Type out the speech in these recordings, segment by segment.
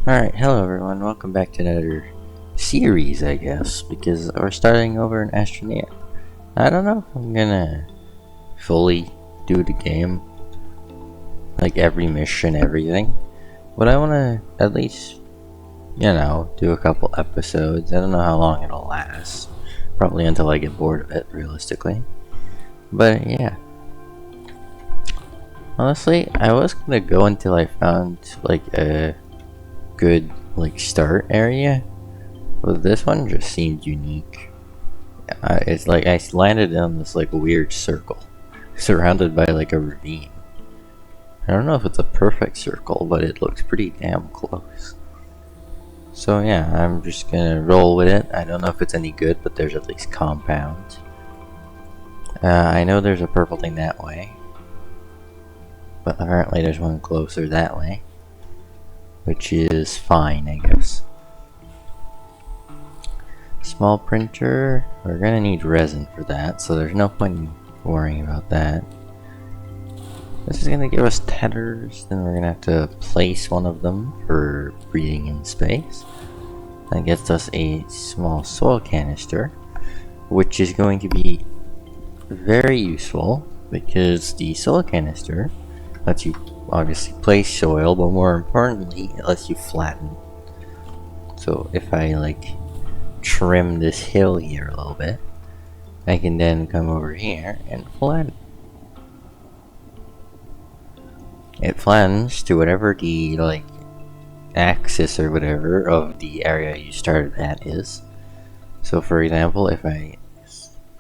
Alright, hello everyone, welcome back to another series, I guess, because we're starting over in Astroneer. I don't know if I'm gonna fully do the game, like every mission, everything, but I wanna at least, do a couple episodes. I don't know how long it'll last, probably until I get bored of it, realistically. But yeah. Honestly, I was gonna go until I found, like, a good start area, but this one just seemed unique. It's like I landed on this weird circle surrounded by like a ravine. I don't know if it's a perfect circle, but it looks pretty damn close. So yeah, I'm just gonna roll with it. I don't know if it's any good, but there's at least compound. I know there's a purple thing that way, but apparently there's one closer that way, which is fine, I guess. Small printer, we're gonna need resin for that, so there's no point in worrying about that. This is gonna give us tethers, then we're gonna have to place one of them for breathing in space. That gets us a small soil canister, which is going to be very useful because the soil canister lets you obviously place soil, but more importantly, it lets you flatten. So if I trim this hill here a little bit, I can then come over here and flatten. It flattens to whatever the axis or whatever of the area you started at is. So for example, if I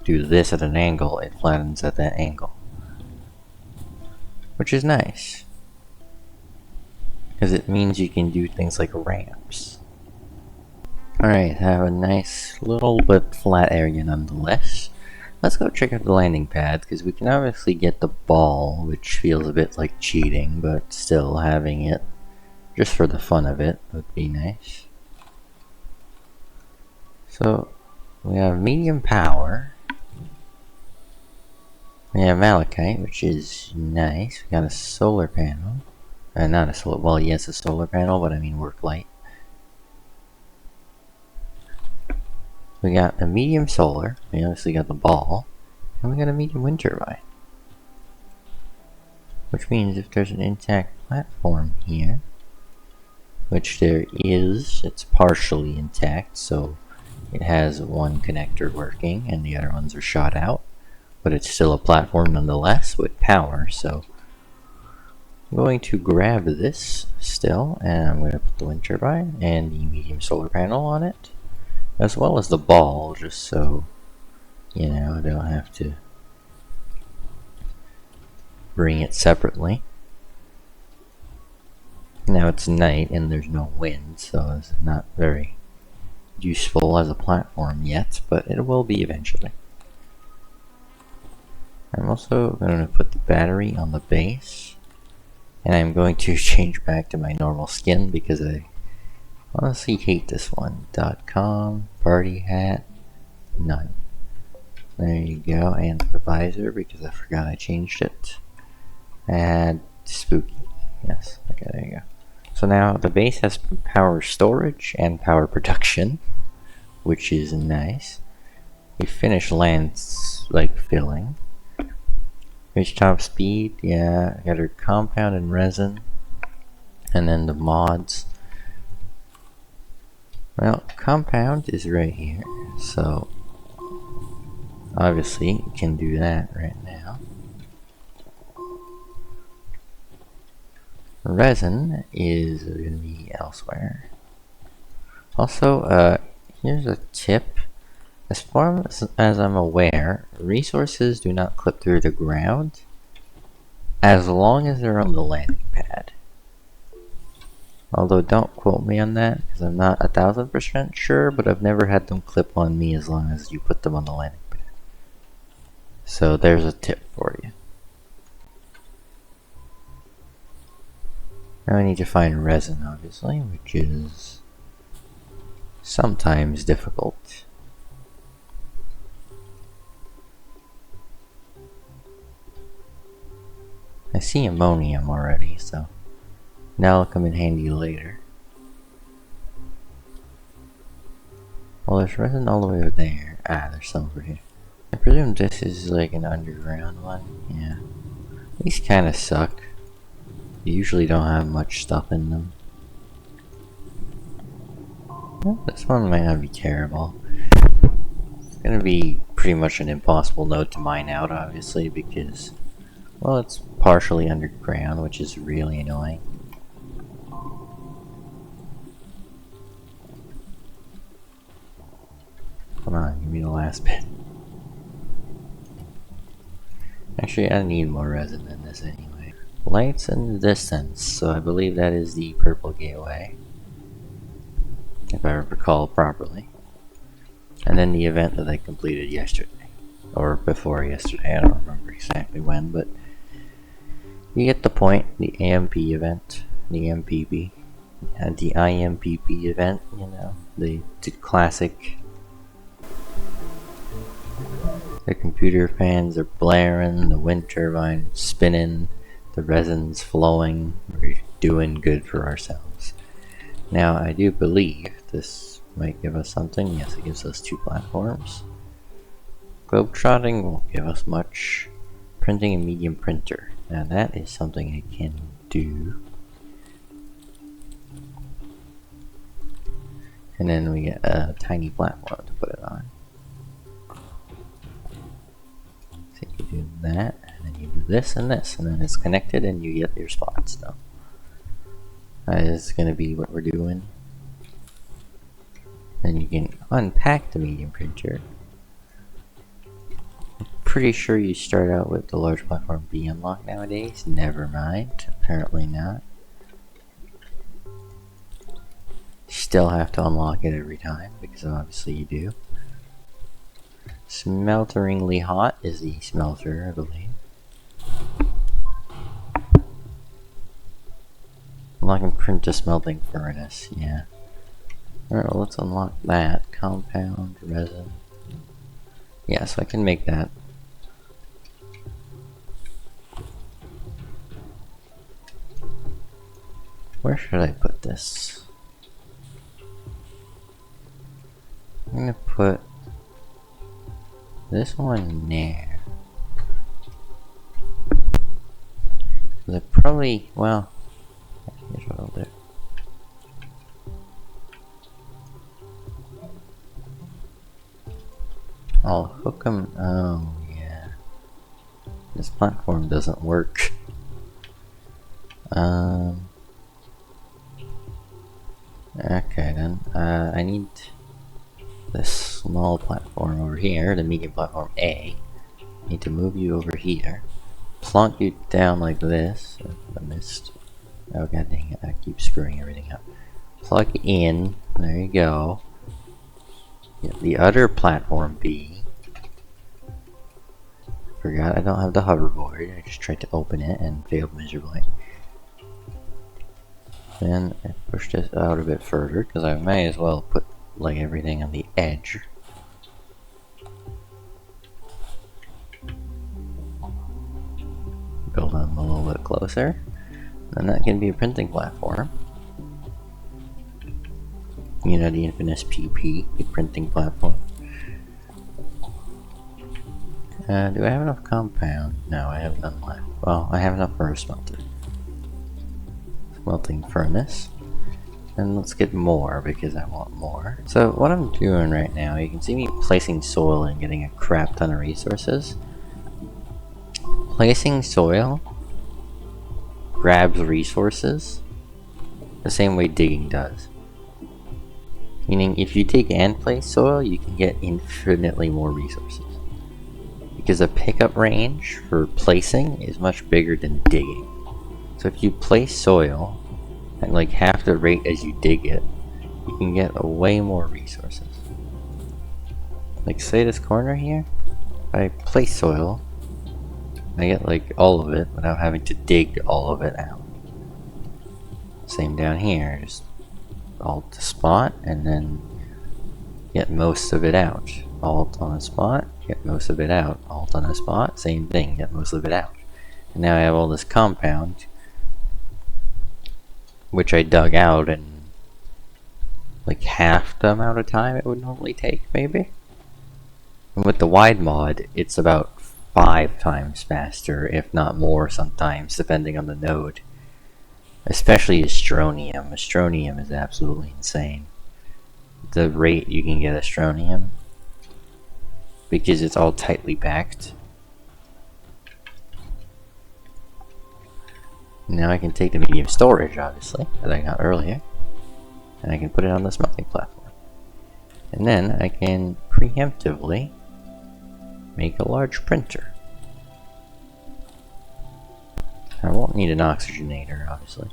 do this at an angle, it flattens at that angle, which is nice because it means you can do things like ramps. Alright, have a nice little but flat area nonetheless. Let's go check out the landing pad, because we can obviously get the ball, which feels a bit like cheating, but still having it, just for the fun of it, would be nice. So, we have medium power. We have malachite, which is nice. We got a solar panel. Not a solar, well yes, a solar panel, but I mean work light. We got a medium solar, we obviously got the ball, and we got a medium wind turbine. Which means if there's an intact platform here, which there is, it's partially intact, so it has one connector working and the other ones are shot out, but it's still a platform nonetheless with power, so I'm going to grab this still, and I'm going to put the wind turbine and the medium solar panel on it, as well as the ball, just so, I don't have to bring it separately. Now it's night and there's no wind, so it's not very useful as a platform yet, but it will be eventually. I'm also going to put the battery on the base, and I'm going to change back to my normal skin because I honestly hate this one. .com, party hat, none. There you go, and the visor because I forgot I changed it. Add spooky, yes, okay, there you go. So now the base has power storage and power production, which is nice. We finished lands filling. Reach top speed, yeah, got our compound and resin, and then the mods. Well, compound is right here, so obviously you can do that right now. Resin is going to be elsewhere. Also, here's a tip. As far as I'm aware, resources do not clip through the ground as long as they're on the landing pad. Although don't quote me on that, because I'm not 1000% sure, but I've never had them clip on me as long as you put them on the landing pad. So there's a tip for you. Now I need to find resin, obviously, which is sometimes difficult. I see ammonium already, so that'll come in handy later. Well, there's resin all the way over there. Ah, there's some over here. I presume this is like an underground one. Yeah. These kind of suck. They usually don't have much stuff in them. Well, this one might not be terrible. It's gonna be pretty much an impossible node to mine out, obviously, because, well, it's partially underground, which is really annoying. Come on, give me the last bit. Actually, I need more resin than this anyway. Lights in the distance, so I believe that is the purple gateway, if I recall properly. And then the event that I completed yesterday, or before yesterday, I don't remember exactly when, but you get the point. The AMP event, the MPP, and the IMPP event, you know, the classic. The computer fans are blaring, the wind turbine spinning, the resin's flowing. We're doing good for ourselves. Now, I do believe this might give us something. Yes, it gives us 2 platforms. Globetrotting won't give us much. Printing a medium printer. Now that is something I can do. And then we get a tiny platform to put it on. So you do that, and then you do this, and then it's connected and you get your spots now. That is going to be what we're doing. Then you can unpack the medium printer. I'm pretty sure you start out with the large platform B unlocked nowadays. Never mind, apparently not. You still have to unlock it every time, because obviously you do. Smelteringly hot is the smelter, I believe. Unlock and print a smelting furnace, yeah. Alright, well, let's unlock that. Compound, resin. Yeah, so I can make that. Where should I put this? I'm gonna put this one there. Cause I probably, well, here's what I'll do. I'll hook them. Oh, yeah. This platform doesn't work. Okay then. I need this small platform over here, the medium platform A. I need to move you over here. Plonk you down like this. I missed. Oh god dang it, I keep screwing everything up. Plug in. There you go. Get the other platform B. Forgot I don't have the hoverboard. I just tried to open it and failed miserably. Then I push this out a bit further because I may as well put like everything on the edge. Build them a little bit closer. And that can be a printing platform. You know, the infamous PP, the printing platform. Do I have enough compound? No, I have none left. Well, I have enough for a smelter. Smelting furnace. And let's get more because I want more. So what I'm doing right now, you can see me placing soil and getting a crap ton of resources. Placing soil grabs resources the same way digging does. Meaning if you dig and place soil, you can get infinitely more resources. Because the pickup range for placing is much bigger than digging. So if you place soil at like half the rate as you dig it, you can get way more resources. Like say this corner here, if I place soil, I get like all of it without having to dig all of it out. Same down here, just alt to spot and then get most of it out. Alt on a spot, get most of it out. Alt on a spot, same thing, get most of it out. And now I have all this compound, which I dug out and like half the amount of time it would normally take, maybe. And with the wide mod, it's about 5 times faster, if not more sometimes, depending on the node. Especially Astronium. Astronium is absolutely insane. The rate you can get Astronium, because it's all tightly packed. Now I can take the medium storage, obviously, that I got earlier, and I can put it on the smelting platform. And then I can preemptively make a large printer. I won't need an oxygenator, obviously.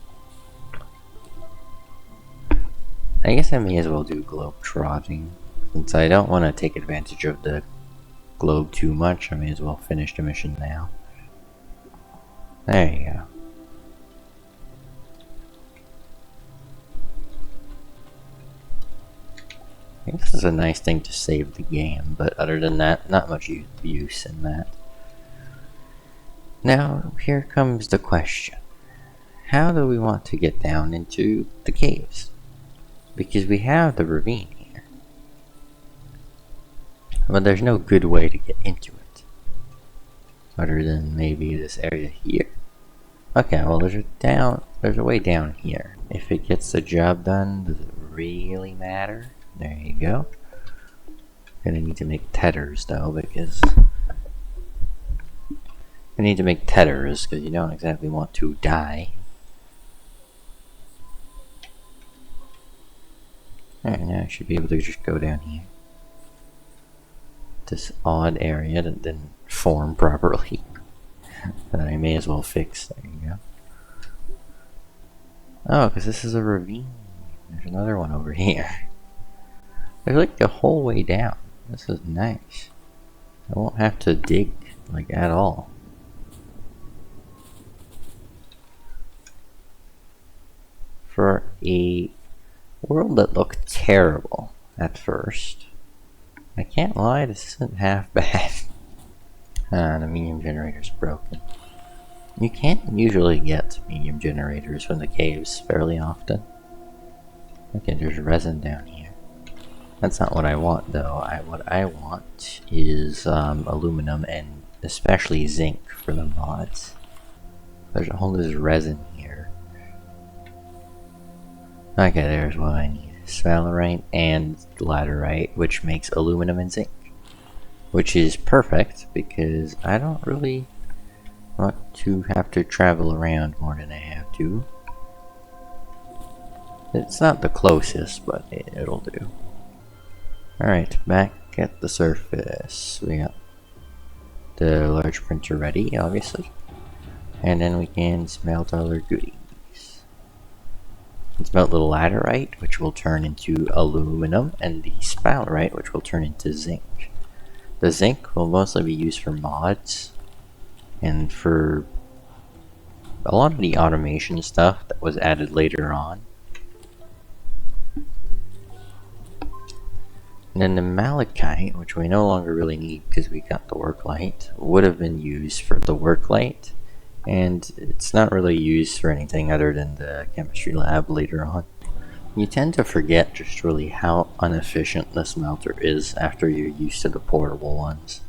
I guess I may as well do globe trotting. Since I don't want to take advantage of the globe too much, I may as well finish the mission now. There you go. I guess this is a nice thing to save the game, but other than that, not much use in that. Now, here comes the question. How do we want to get down into the caves? Because we have the ravine here. But there's no good way to get into it. Other than maybe this area here. Okay, well there's a way down here. If it gets the job done, does it really matter? There you go. Gonna need to make tethers though, because you need to make tethers because you don't exactly want to die. Alright, now I should be able to just go down here. This odd area that didn't form properly. That I may as well fix. There you go. Oh, because this is a ravine. There's another one over here. There's like the whole way down. This is nice. I won't have to dig like at all. For a world that looked terrible at first, I can't lie, this isn't half bad. The medium generator's broken. You can't usually get medium generators from the caves fairly often. Okay, there's resin down here. That's not what I want though. What I want is aluminum and especially zinc for the mods. There's all this resin here. Okay, there's what I need. Sphalerite and laterite, which makes aluminum and zinc. Which is perfect because I don't really want to have to travel around more than I have to. It's not the closest, but it'll do. Alright, back at the surface. We got the large printer ready, obviously. And then we can smelt all our goodies. It's about the laterite, which will turn into aluminum, and the sphalerite, which will turn into zinc. The zinc will mostly be used for mods, and for a lot of the automation stuff that was added later on. And then the malachite, which we no longer really need because we got the work light, would have been used for the work light. And it's not really used for anything other than the chemistry lab later on. You tend to forget just really how inefficient the smelter is after you're used to the portable ones.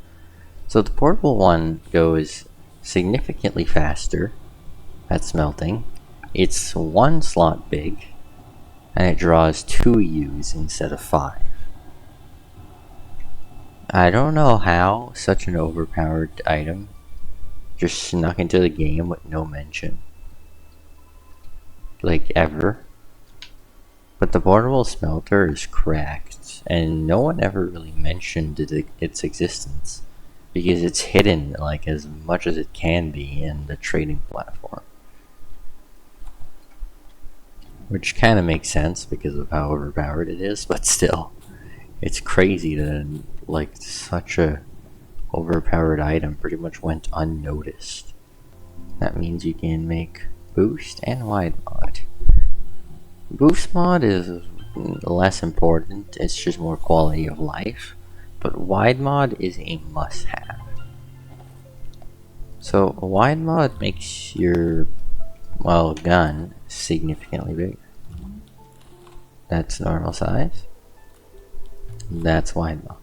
So the portable one goes significantly faster at smelting. It's 1 slot big, and it draws 2 U's instead of 5. I don't know how such an overpowered item just snuck into the game with no mention. Like, ever. But the portable smelter is cracked, and no one ever really mentioned its existence. Because it's hidden, like, as much as it can be in the trading platform. Which kind of makes sense because of how overpowered it is, but still. It's crazy that, like, such a overpowered item pretty much went unnoticed. That means you can make boost and wide mod. Boost mod is less important, it's just more quality of life, but wide mod is a must-have. So a wide mod makes your, well, gun significantly bigger. That's normal size. That's wide mod.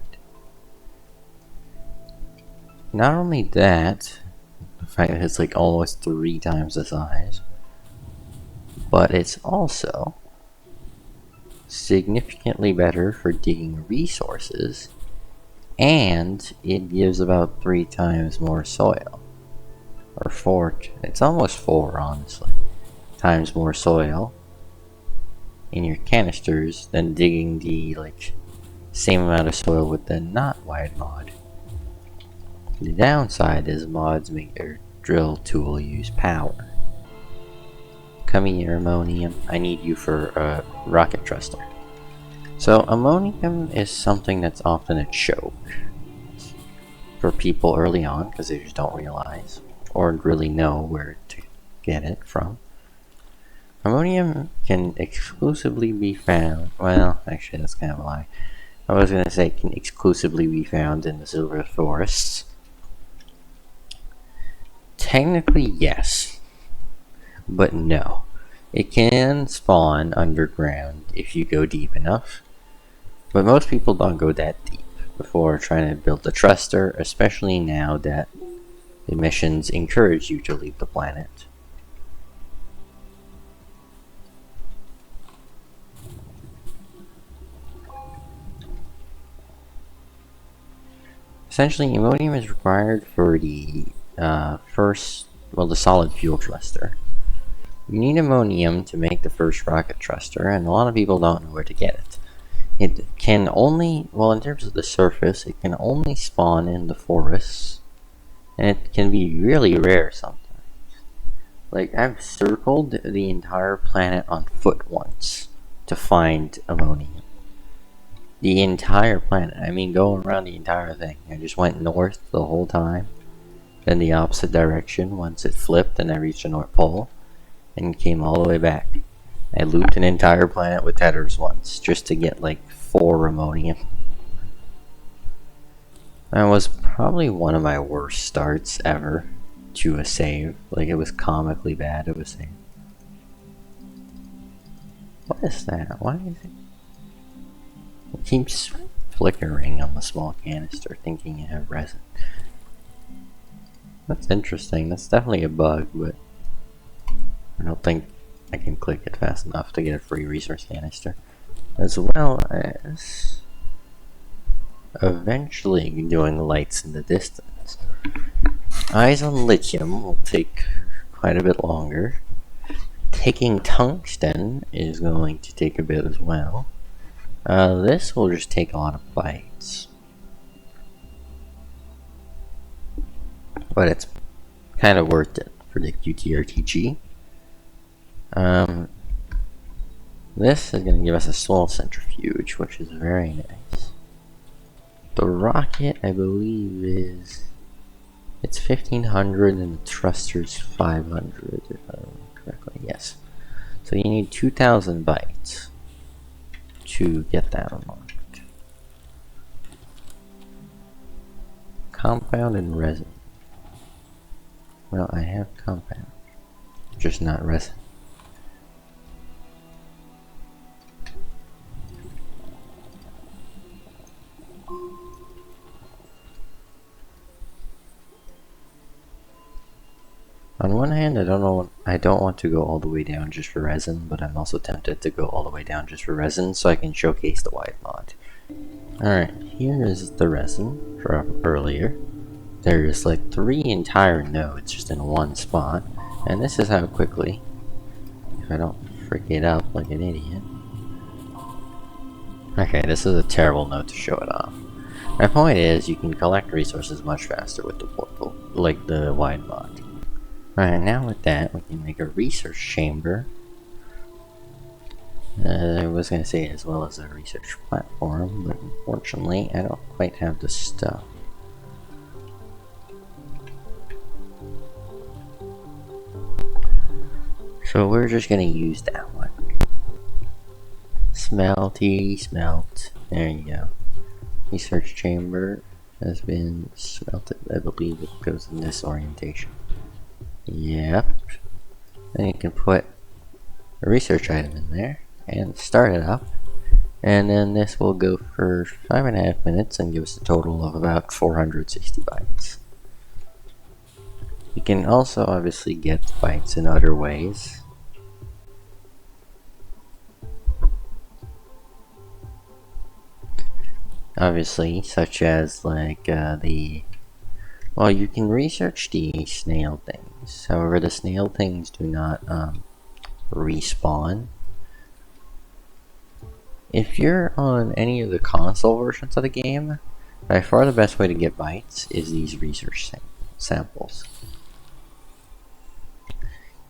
Not only that, the fact that it's like almost 3 times the size, but it's also significantly better for digging resources, and it gives about 3 times more soil. Or 4, it's almost 4 honestly, times more soil in your canisters than digging the same amount of soil with the not wide mod. The downside is mods make your drill tool use power. Come here, ammonium. I need you for a rocket thruster. So ammonium is something that's often a choke for people early on because they just don't realize or really know where to get it from. Ammonium can exclusively be found, well, actually that's kind of a lie. I was going to say it can exclusively be found in the silver forests. Technically, yes, but no. It can spawn underground if you go deep enough, but most people don't go that deep before trying to build a thruster, especially now that the missions encourage you to leave the planet. Essentially, ammonium is required for the the solid fuel thruster. You need ammonium to make the first rocket thruster, and a lot of people don't know where to get it. It can only, well, in terms of the surface, it can only spawn in the forests, and it can be really rare sometimes. Like, I've circled the entire planet on foot once to find ammonium. The entire planet. I mean, going around the entire thing. I just went north the whole time, then the opposite direction once it flipped and I reached the North Pole, and came all the way back. I looped an entire planet with tethers once, just to get like 4 ammonium. That was probably one of my worst starts ever to a save. Like, it was comically bad of a save. What is that? Why is it? It keeps flickering on the small canister, thinking you have resin. That's interesting. That's definitely a bug, but I don't think I can click it fast enough to get a free resource canister. As well as eventually doing lights in the distance. Eyes on lithium will take quite a bit longer. Taking tungsten is going to take a bit as well. This will just take a lot of bytes. But it's kind of worth it for the QTRTG. This is going to give us a soul centrifuge, which is very nice. The rocket, I believe, it's 1500 and the thruster's 500, if I remember correctly. Yes. So you need 2000 bytes to get that unlocked. Compound and resin. Well, I have compound, just not resin. On one hand, I don't want to go all the way down just for resin, but I'm also tempted to go all the way down just for resin so I can showcase the wide mod. Alright, here is the resin from earlier. There's like 3 entire nodes just in one spot, and this is how quickly, if I don't frick it up like an idiot. Okay, this is a terrible node to show it off. My point is, you can collect resources much faster with the portal, like the wide mod. Alright, now with that, we can make a research chamber. I was going to say as well as a research platform, but unfortunately I don't quite have the stuff. So we're just going to use that one. Smelty, smelt. There you go. Research chamber has been smelted. I believe it goes in this orientation. Yep. Then you can put a research item in there and start it up. And then this will go for 5.5 minutes and give us a total of about 460 bytes. You can also obviously get bytes in other ways. Obviously, such as like well, you can research the snail things. However, the snail things do not respawn. If you're on any of the console versions of the game, by far the best way to get bytes is these research samples.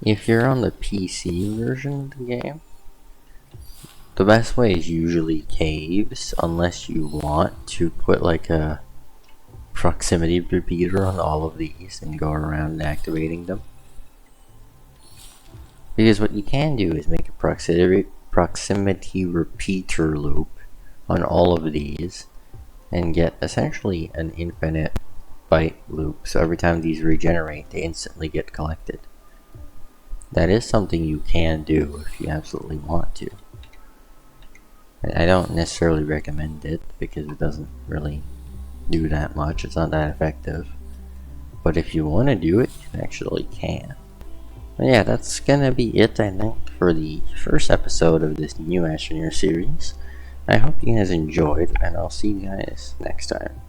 If you're on the PC version of the game, the best way is usually caves, unless you want to put like a proximity repeater on all of these and go around activating them. Because what you can do is make a proximity repeater loop on all of these and get essentially an infinite byte loop, so every time these regenerate they instantly get collected. That is something you can do if you absolutely want to. I don't necessarily recommend it because it doesn't really do that much, it's not that effective. But if you want to do it, you actually can. But yeah, that's gonna be it, I think, for the first episode of this new Astroneer series. I hope you guys enjoyed, and I'll see you guys next time.